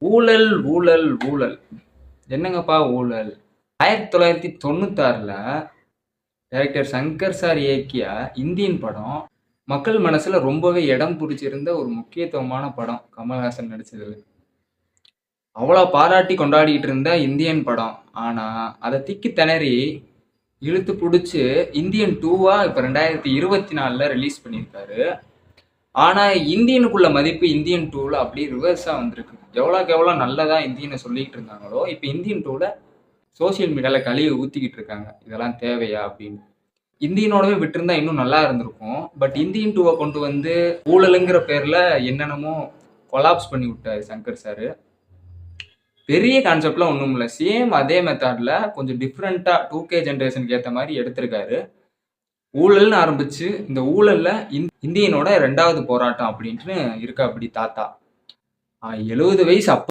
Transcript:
ஊழல், ஊழல், ஊழல். என்னங்கப்பா ஊழல்? 1996ல டைரக்டர் சங்கர் சார் இயக்கிய இந்தியன் படம், மக்கள் மனசுல ரொம்பவே இடம் புடிச்சிருந்த ஒரு முக்கியத்துவமான படம். கமல்ஹாசன் நடிச்சதுல. அவ்வளோ பாராட்டி கொண்டாடிட்டு இருந்த இந்தியன் படம். ஆனா, அத திக்கி திணறி இழுத்து புடிச்சு இந்தியன் 2வா இப்ப 2024ல ரிலீஸ் பண்ணியிருக்காரு. ஆனா, இந்தியனுக்குள்ள மதிப்பு இந்தியன் 2ல அப்படியே ரிவர்ஸா வந்திருக்கு. எவ்வளோக்கு எவ்வளோ நல்லதா இந்தியன சொல்லிட்டு இருந்தாங்களோ, இப்ப இந்தியன் 2ல சோசியல் மீடியால கழுவி ஊத்திக்கிட்டு இருக்காங்க. இதெல்லாம் தேவையா? அப்படின்னு. இந்தியனோடவே விட்டிருந்தா இன்னும் நல்லா இருந்திருக்கும். பட் இந்தியன் 2வ கொண்டு வந்து ஊழலுங்கிற பேர்ல என்னென்னமோ கொலாப்ஸ் பண்ணி விட்டாரு சங்கர் சார். பெரிய கான்செப்ட்லாம் ஒண்ணும் இல்ல. சேம் அதே மெத்தட்ல கொஞ்சம் டிஃபரெண்ட்டா 2K ஜெனரேஷனுக்கு ஏத்த மாரி எடுத்திருக்காரு. ஊழல்னு ஆரம்பிச்சு இந்த ஊழல்ல இந்தியனோட 2வது போராட்டம் அப்படின்ட்டு இருக்காப்படி தாத்தா. 70 வயசு